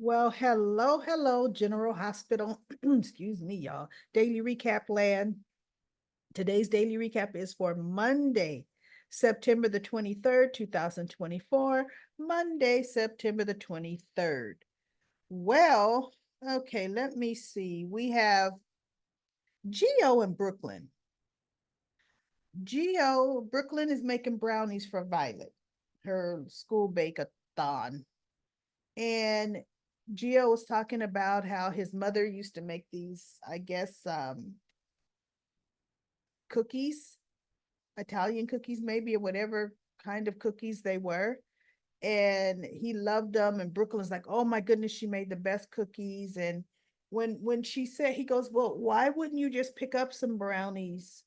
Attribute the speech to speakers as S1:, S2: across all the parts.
S1: Well, hello, General Hospital. Excuse me, y'all. Daily recap land. Today's daily recap is for Monday, September the 23rd, 2024. Monday, September the 23rd. Well, okay, let me see. We have Geo in Brooklyn. Geo, Brooklyn is making brownies for Violet, her school bake-a-thon. And Gio was talking about how his mother used to make these, I guess, cookies, Italian cookies, maybe, or whatever kind of cookies they were. And he loved them. And Brooklyn's like, oh my goodness, she made the best cookies. And when she said, he goes, well, why wouldn't you just pick up some brownies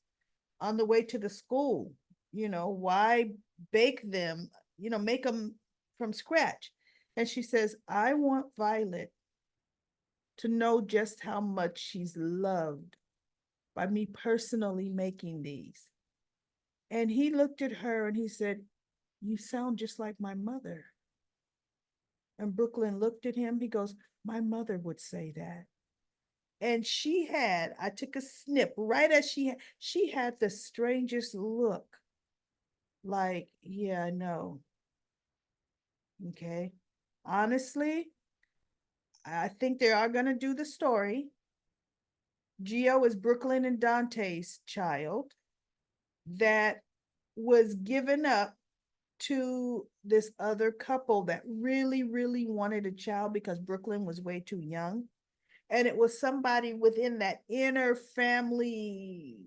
S1: on the way to the school? Why bake them, make them from scratch? And she says, I want Violet to know just how much she's loved by me personally making these. And he looked at her and he said, you sound just like my mother. And Brooklyn looked at him. He goes, my mother would say that. And I took a snip right as she had the strangest look, like, yeah, I know. Okay. Honestly, I think they are going to do the story. Geo is Brooklyn and Dante's child that was given up to this other couple that really, really wanted a child because Brooklyn was way too young. And it was somebody within that inner family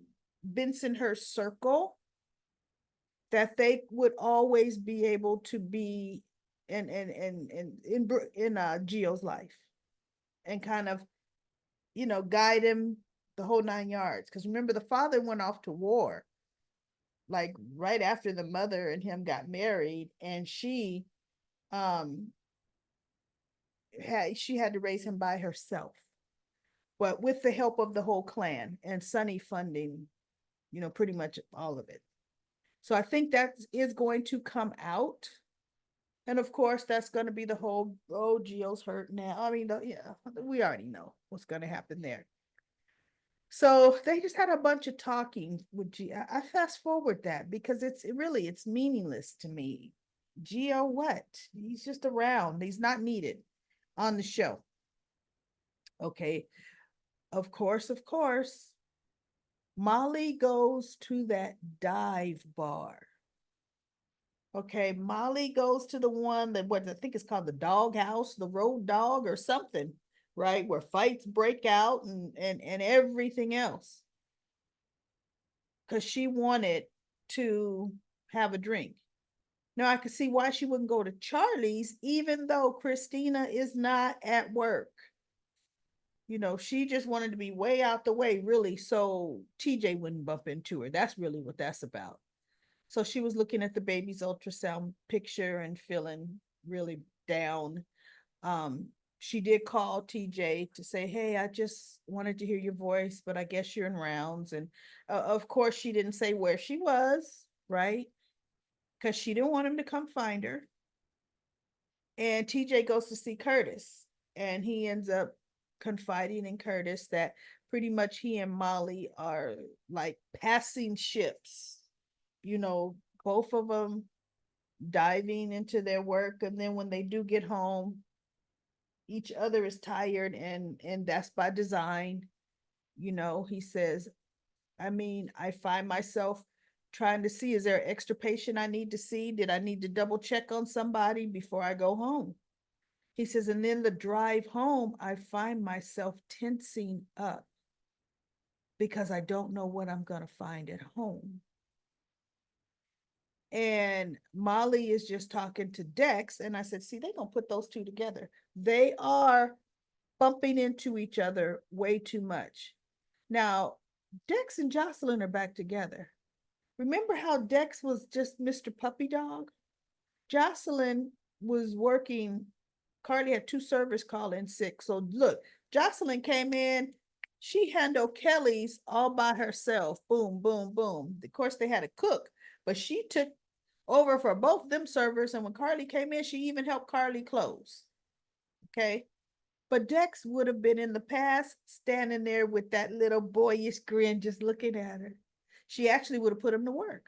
S1: Bensonhurst circle that they would always be able to be in Geo's life and kind of, guide him the whole 9 yards. Because remember, the father went off to war like right after the mother and him got married, and um she had to raise him by herself, but with the help of the whole clan and Sonny funding, pretty much all of it. So I think that is going to come out. And of course, that's going to be the whole, oh, Geo's hurt now. I mean, yeah, we already know what's going to happen there. So they just had a bunch of talking with Geo. I fast forward that because it's meaningless to me. Geo, what? He's just around. He's not needed on the show. Okay. Of course, Molly goes to that dive bar. Okay, Molly goes to the one that what I think is called the dog house, the road dog or something, right? Where fights break out and everything else. Because she wanted to have a drink. Now I could see why she wouldn't go to Charlie's, even though Christina is not at work. She just wanted to be way out the way, really, so TJ wouldn't bump into her. That's really what that's about. So she was looking at the baby's ultrasound picture and feeling really down. Um, she did call TJ to say, hey, I just wanted to hear your voice, but I guess you're in rounds. And of course, she didn't say where she was, right? Because she didn't want him to come find her. And TJ goes to see Curtis, and he ends up confiding in Curtis that pretty much he and Molly are like passing ships, you know, both of them diving into their work. And then when they do get home, each other is tired, and that's by design. He says, I mean, I find myself trying to see, is there an extra patient I need to see? Did I need to double check on somebody before I go home? He says, and then the drive home, I find myself tensing up because I don't know what I'm going to find at home. And Molly is just talking to Dex. And I said, see, they're going to put those two together. They are bumping into each other way too much. Now, Dex and Jocelyn are back together. Remember how Dex was just Mr. Puppy Dog? Jocelyn was working. Carly had two servers call in sick. So look, Jocelyn came in. She handled Kelly's all by herself. Boom, boom, boom. Of course, they had a cook, but she took over for both them servers. And when Carly came in, she even helped Carly close. Okay. But Dex would have been in the past standing there with that little boyish grin just looking at her. She actually would have put him to work.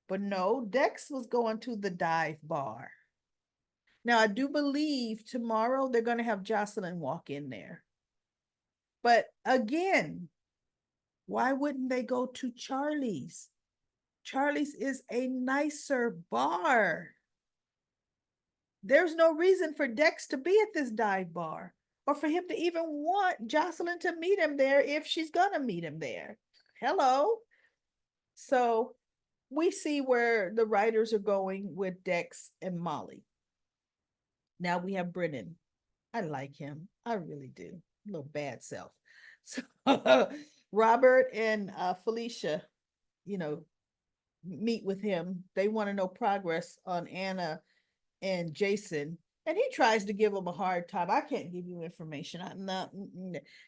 S1: But no, Dex was going to the dive bar. Now, I do believe tomorrow they're going to have Jocelyn walk in there. But again, why wouldn't they go to Charlie's? Charlie's is a nicer bar. There's no reason for Dex to be at this dive bar or for him to even want Jocelyn to meet him there if she's going to meet him there. Hello. So we see where the writers are going with Dex and Molly. Now we have Brennan. I like him. I really do. A little bad self. So Robert and Felicia, you know, meet with him. They want to know progress on Anna and Jason. And he tries to give them a hard time. I can't give you information. I'm not.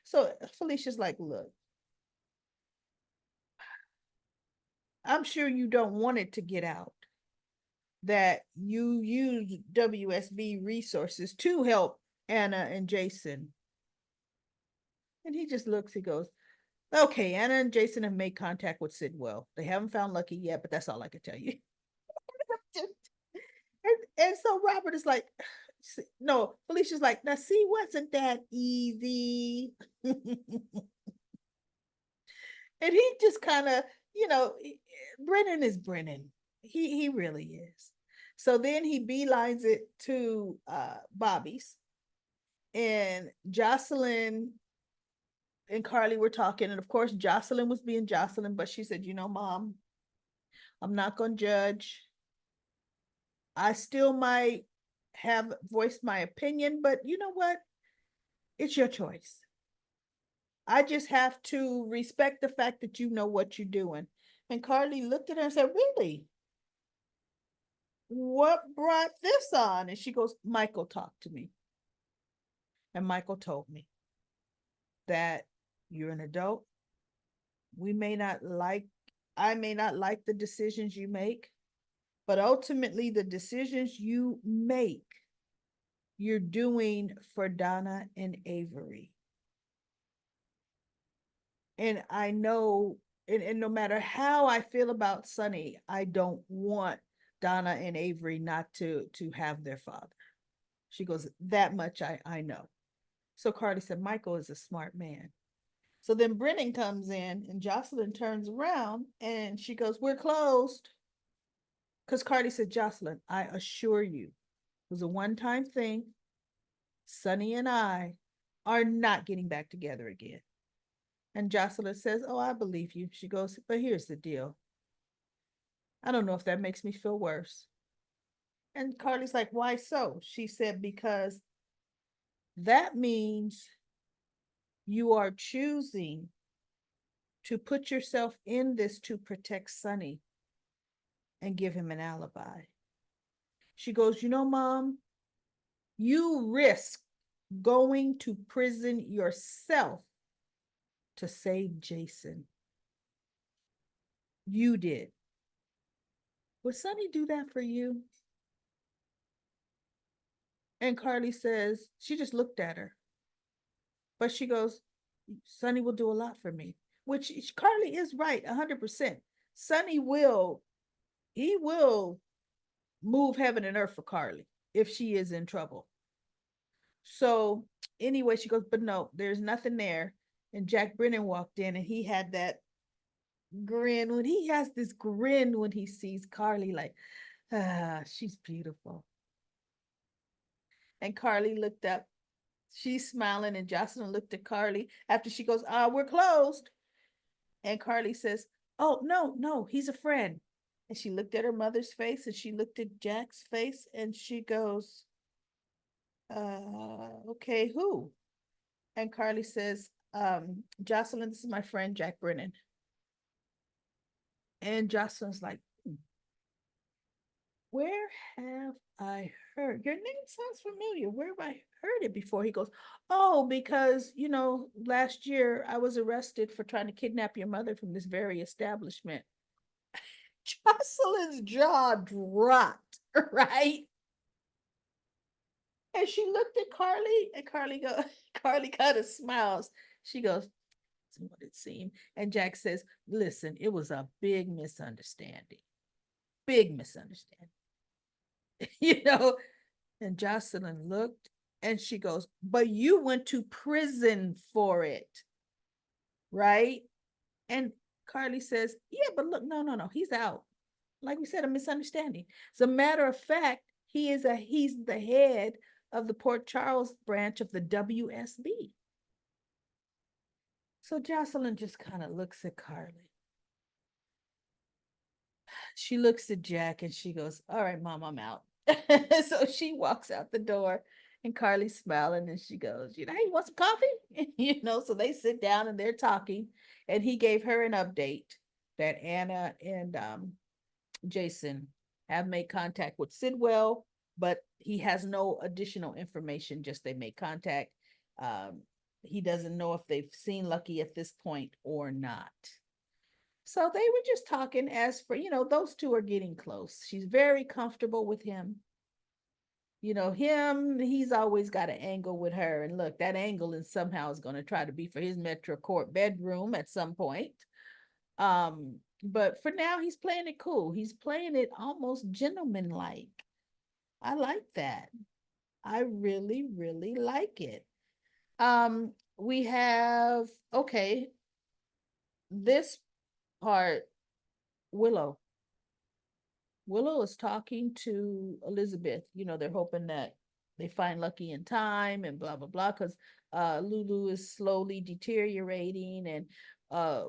S1: So Felicia's like, look, I'm sure you don't want it to get out that you use WSB resources to help Anna and Jason. And he just looks, he goes, okay, Anna and Jason have made contact with Sidwell. They haven't found Lucky yet, but that's all I can tell you. and so Robert is like, no, Felicia's like, now see, wasn't that easy? And he just kind of, you know, Brennan is Brennan. He really is. So then he beelines it to Bobby's. And Jocelyn and Carly were talking. And of course, Jocelyn was being Jocelyn, but she said, you know, Mom, I'm not going to judge. I still might have voiced my opinion, but you know what? It's your choice. I just have to respect the fact that you know what you're doing. And Carly looked at her and said, really? What brought this on? And she goes, Michael talked to me. And Michael told me that you're an adult. We may not like, I may not like the decisions you make, but ultimately the decisions you make, you're doing for Donna and Avery. And I know, and no matter how I feel about Sonny, I don't want Donna and Avery not to have their father. She goes, that much I know. So Carly said, Michael is a smart man. So then Brennan comes in and Jocelyn turns around and she goes, we're closed. Because Carly said, Jocelyn, I assure you, it was a one-time thing. Sonny and I are not getting back together again. And Jocelyn says, oh, I believe you. She goes, but here's the deal. I don't know if that makes me feel worse. And Carly's like, why so? She said, because that means you are choosing to put yourself in this to protect Sonny and give him an alibi. She goes, you know, Mom, you risk going to prison yourself to save Jason. You did. Would Sonny do that for you? And Carly says, she just looked at her. But she goes, Sonny will do a lot for me, which Carly is right, 100%. Sonny will, he will move heaven and earth for Carly if she is in trouble. So anyway, she goes, but no, there's nothing there. And Jack Brennan walked in and he had that grin. When he has this grin when he sees Carly, like, she's beautiful. And Carly looked up. She's smiling, and Jocelyn looked at Carly after she goes, we're closed. And Carly says, oh, no, no, he's a friend. And she looked at her mother's face and she looked at Jack's face and she goes, okay, who? And Carly says, Jocelyn, this is my friend, Jack Brennan. And Jocelyn's like, where have I heard? Your name sounds familiar. Where have I heard it before? He goes, oh, because, you know, last year I was arrested for trying to kidnap your mother from this very establishment. Jocelyn's jaw dropped, right? And she looked at Carly, and Carly go, Carly kind of smiles. She goes, "That's what it seemed." And Jack says, "Listen, it was a big misunderstanding. Big misunderstanding." you know, and Jocelyn looked and she goes, "But you went to prison for it, right?" And Carly says, "Yeah, but look, no, no, no, he's out. Like we said, a misunderstanding. As a matter of fact, he's the head of the Port Charles branch of the WSB." So Jocelyn just kind of looks at Carly. She looks at Jack and she goes, "All right, Mom, I'm out." So she walks out the door and Carly's smiling and she goes, "Hey, you want some coffee?" So they sit down and they're talking. And he gave her an update that Anna and Jason have made contact with Sidwell, but he has no additional information, just they made contact. Um, he doesn't know if they've seen Lucky at this point or not. So they were just talking as for, those two are getting close. She's very comfortable with him. He's always got an angle with her. And look, that angle is somehow is going to try to be for his Metro Court bedroom at some point. But for now, he's playing it cool. He's playing it almost gentleman-like. I like that. I really, really like it. We have, okay, this part, Willow. Willow is talking to Elizabeth. They're hoping that they find Lucky in time and blah, blah, blah, because Lulu is slowly deteriorating. And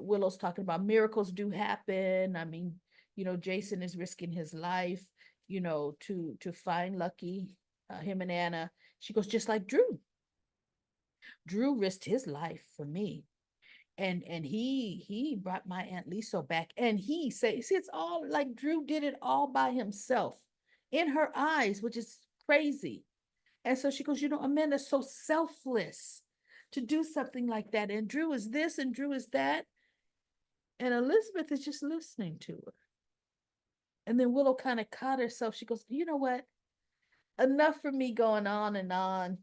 S1: Willow's talking about miracles do happen. I mean, Jason is risking his life, to find Lucky, him and Anna. She goes, just like Drew. Drew risked his life for me, and he brought my Aunt Lisa back, and he says, see, it's all like Drew did it all by himself in her eyes, which is crazy. And so she goes, Amanda's so selfless to do something like that, and Drew is this and Drew is that. And Elizabeth is just listening to her. And then Willow kind of caught herself. She goes, you know what, enough for me going on and on,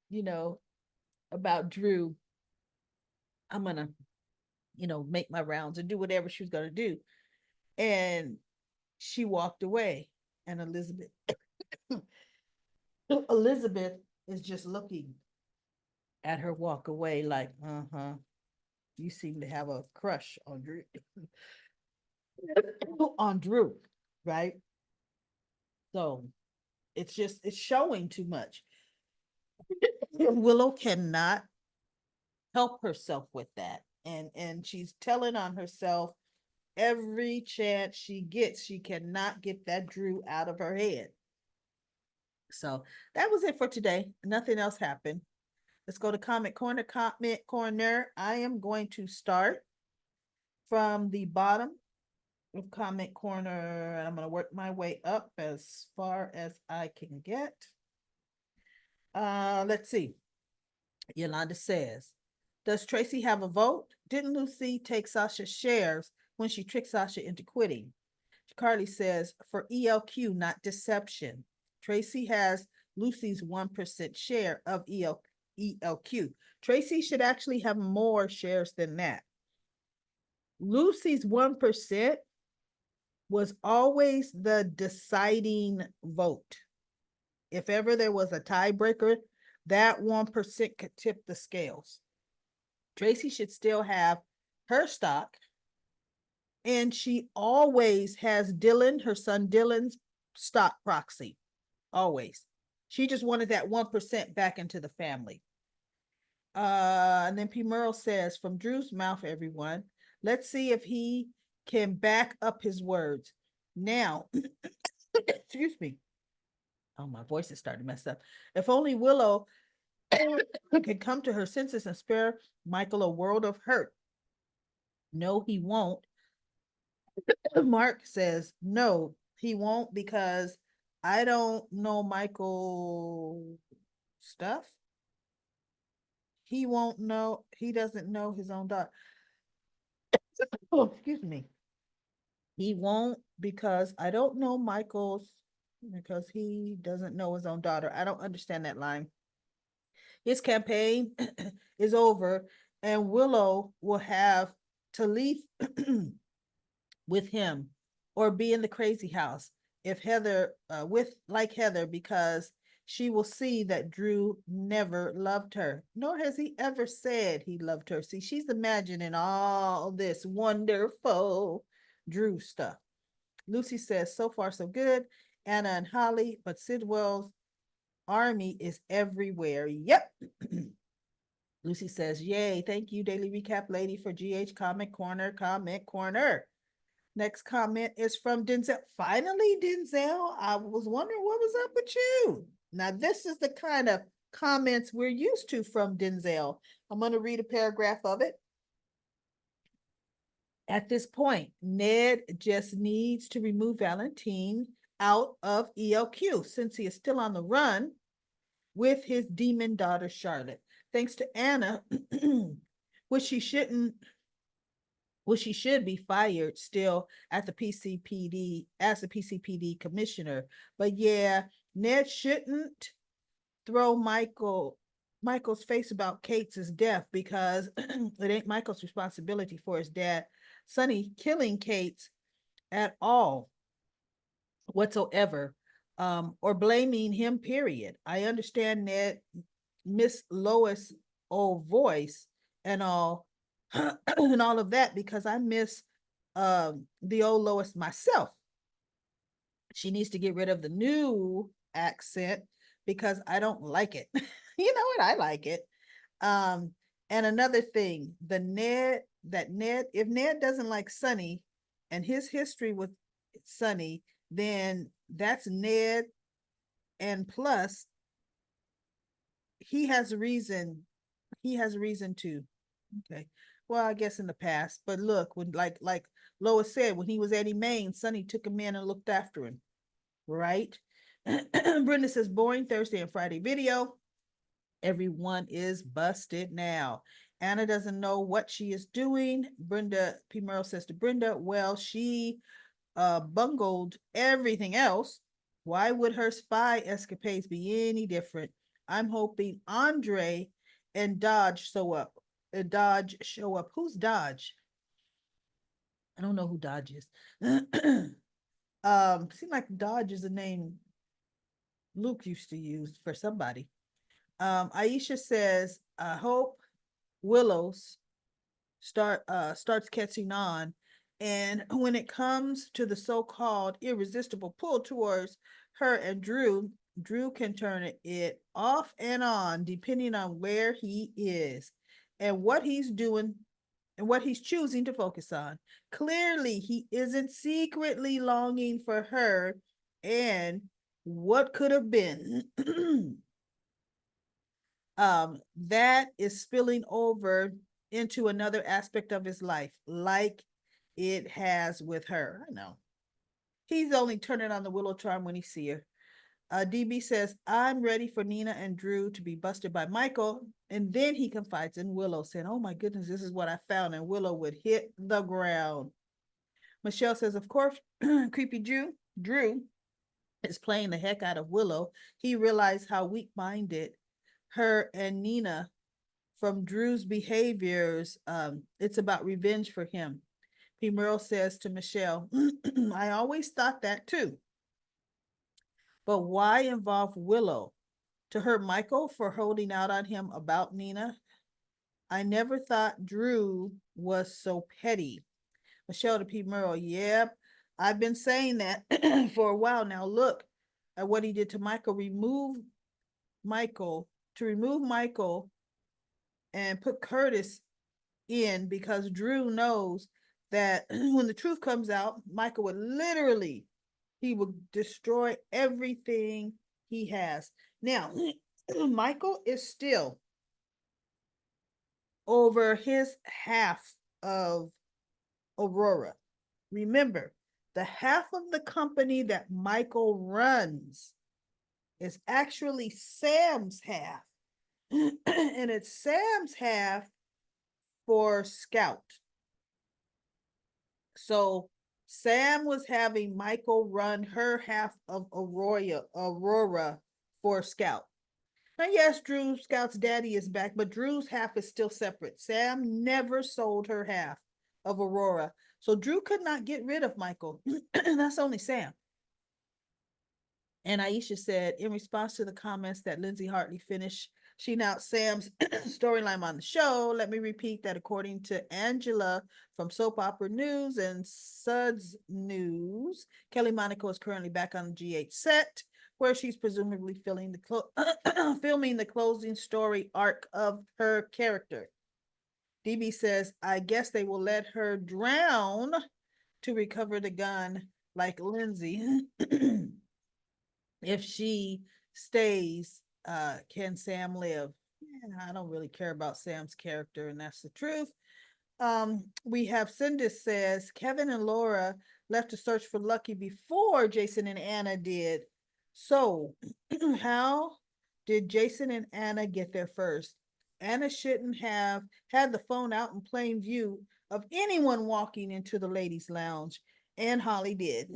S1: you know about Drew. I'm gonna make my rounds and do whatever she was gonna do. And she walked away. And Elizabeth is just looking at her walk away like, uh-huh, you seem to have a crush on Drew. On Drew, right? So it's showing too much. Willow cannot help herself with that. And she's telling on herself every chance she gets. She cannot get that Drew out of her head. So that was it for today. Nothing else happened. Let's go to comment corner. Comment corner. I am going to start from the bottom of comment corner, and I'm going to work my way up as far as I can get. Let's see. Yolanda says, does Tracy have a vote? Didn't Lucy take Sasha's shares when she tricked Sasha into quitting? Carly says, for ELQ, not deception. Tracy has Lucy's 1% share of ELQ. Tracy should actually have more shares than that. Lucy's 1% was always the deciding vote. If ever there was a tiebreaker, that 1% could tip the scales. Tracy should still have her stock, and she always has Dylan, her son Dylan's stock proxy. Always. She just wanted that 1% back into the family. And then P. Merle says, from Drew's mouth, everyone, let's see if he can back up his words. Now, excuse me. Oh, my voice is starting to mess up. If only Willow could come to her senses and spare Michael a world of hurt. No, he won't. Mark says, no, he won't, because I don't know Michael stuff. He won't know, he doesn't know his own daughter. Oh, excuse me. He won't, because I don't know Michael's. because he doesn't know his own daughter. I don't understand that line. His campaign is over, and Willow will have to leave with him or be in the crazy house if Heather with like Heather, because she will see that Drew never loved her, nor has he ever said he loved her. See, she's imagining all this wonderful Drew stuff. Lucy says, so far so good, Anna and Holly, but Sidwell's army is everywhere. Yep. Lucy says, yay, thank you, Daily Recap Lady, for GH Comment Corner, Comment Corner. Next comment is from Denzel. Finally, Denzel, I was wondering what was up with you. Now, this is the kind of comments we're used to from Denzel. I'm going to read a paragraph of it. At this point, Ned just needs to remove Valentine out of ELQ since he is still on the run with his demon daughter, Charlotte. Thanks to Anna, which she shouldn't well, she should be fired still at the PCPD as the PCPD commissioner. But yeah, Ned shouldn't throw Michael's face about Kate's death, because it ain't Michael's responsibility for his dad Sonny killing Kate at all whatsoever, or blaming him, period. I understand Ned Miss Lois' old voice and all and all of that, because I miss the old Lois myself. She needs to get rid of the new accent because I don't like it. You know what? I like it. Um, and another thing, Ned, if Ned doesn't like Sonny and his history with Sonny, then that's Ned. And plus, he has a reason. He has a reason to. Okay. Well, I guess in the past, but look, when like Lois said, when he was Eddie Main, Sonny took him in and looked after him, right? Brenda says, boring Thursday and Friday video. Everyone is busted now. Anna doesn't know what she is doing. Brenda P. Merle says to Brenda, well, she bungled everything else. Why would her spy escapades be any different? I'm hoping Andre and Dodge show up. Dodge show up. Who's Dodge? I don't know who Dodge is. Seems like Dodge is a name Luke used to use for somebody. Aisha says, I hope Willows starts catching on. And when it comes to the so-called irresistible pull towards her and Drew can turn it off and on depending on where he is and what he's doing and what he's choosing to focus on. Clearly, he isn't secretly longing for her and what could have been. That is spilling over into another aspect of his life, like it has with her. I know. He's only turning on the Willow charm when he see her. DB says, I'm ready for Nina and Drew to be busted by Michael. And then he confides in Willow, saying, oh my goodness, this is what I found. And Willow would hit the ground. Michelle says, of course, creepy Drew is playing the heck out of Willow. He realized how weak-minded her and Nina from Drew's behaviors. It's about revenge for him. P. Merle says to Michelle, I always thought that too. But why involve Willow? To hurt Michael for holding out on him about Nina? I never thought Drew was so petty. Michelle to P. Merle, yep, I've been saying that for a while now. Look at what he did to Michael. Remove Michael and put Curtis in, because Drew knows that when the truth comes out, Michael would literally, he would destroy everything he has. Now, Michael is still over his half of Aurora. Remember, the half of the company that Michael runs is actually Sam's half. And it's Sam's half for Scout. So Sam was having Michael run her half of Aurora for Scout. Now, yes, Drew Scout's daddy is back, but Drew's half is still separate. Sam never sold her half of Aurora. So Drew could not get rid of Michael. That's only Sam. And Aisha said, in response to the comments that Lindsay Hartley finished, she out Sam's storyline on the show. Let me repeat that according to Angela from Soap Opera News and Suds News, Kelly Monaco is currently back on the GH set, where she's presumably filming filming the closing story arc of her character. DB says, I guess they will let her drown to recover the gun like Lindsay. If she stays, can Sam live? Yeah, I don't really care about Sam's character, and that's the truth. We have Cindy says Kevin and Laura left to search for Lucky before Jason and Anna did. So, how did Jason and Anna get there first? Anna shouldn't have had the phone out in plain view of anyone walking into the ladies' lounge, and Holly did.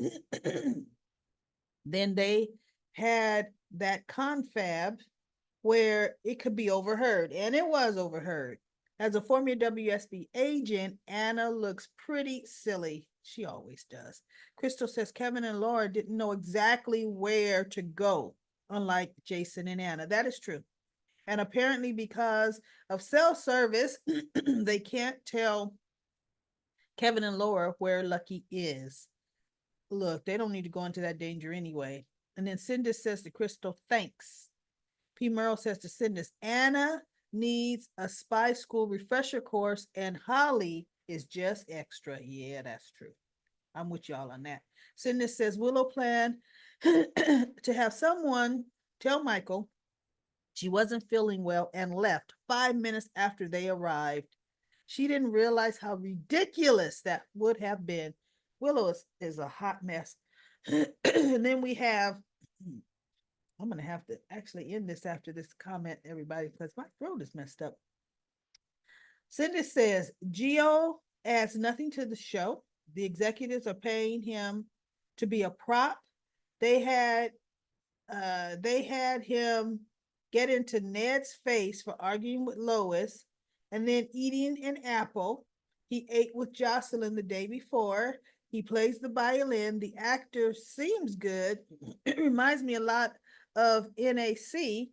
S1: Then they had that confab where it could be overheard, and it was overheard. As a former WSB agent, Anna looks pretty silly. She always does. Crystal says Kevin and Laura didn't know exactly where to go, unlike Jason and Anna. That is true. And apparently, because of cell service, they can't tell Kevin and Laura where Lucky is. Look, they don't need to go into that danger anyway. And then Cindy says to Crystal, thanks. P. Merle says to Cindy, Anna needs a spy school refresher course, and Holly is just extra. Yeah, that's true. I'm with y'all on that. Cindy says Willow planned to have someone tell Michael she wasn't feeling well and left 5 minutes after they arrived. She didn't realize how ridiculous that would have been. Willow is a hot mess. And then we have, I'm going to have to actually end this after this comment, everybody, because my throat is messed up. Cindy says, Geo adds nothing to the show. The executives are paying him to be a prop. They had they had him get into Ned's face for arguing with Lois and then eating an apple. He ate with Jocelyn the day before. He plays the violin. The actor seems good. It reminds me a lot of NAC,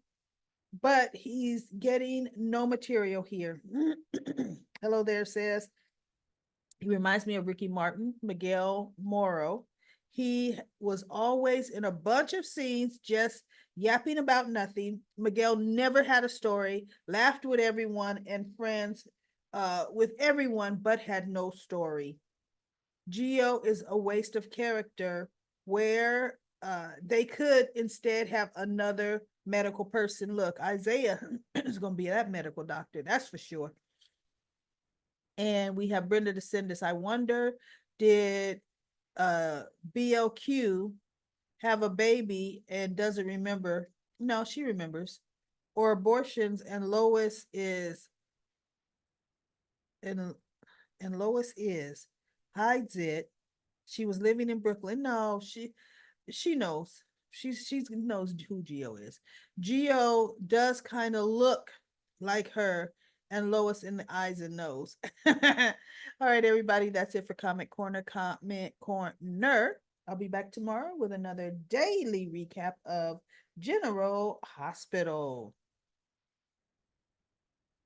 S1: but he's getting no material here. Hello there, says. He reminds me of Ricky Martin, Miguel Moro. He was always in a bunch of scenes just yapping about nothing. Miguel never had a story, laughed with everyone and friends with everyone, but had no story. Geo is a waste of character where they could instead have another medical person. Look, Isaiah is going to be that medical doctor, that's for sure. And we have Brenda DeCendis. I wonder, did BLQ have a baby and doesn't remember? No, she remembers. Or abortions, and Lois is and Lois is hides it. She was living in Brooklyn. No, she knows. She knows who Geo is. Geo does kind of look like her and Lois in the eyes and nose. All right, everybody, that's it for Comment Corner. I'll be back tomorrow with another daily recap of General Hospital.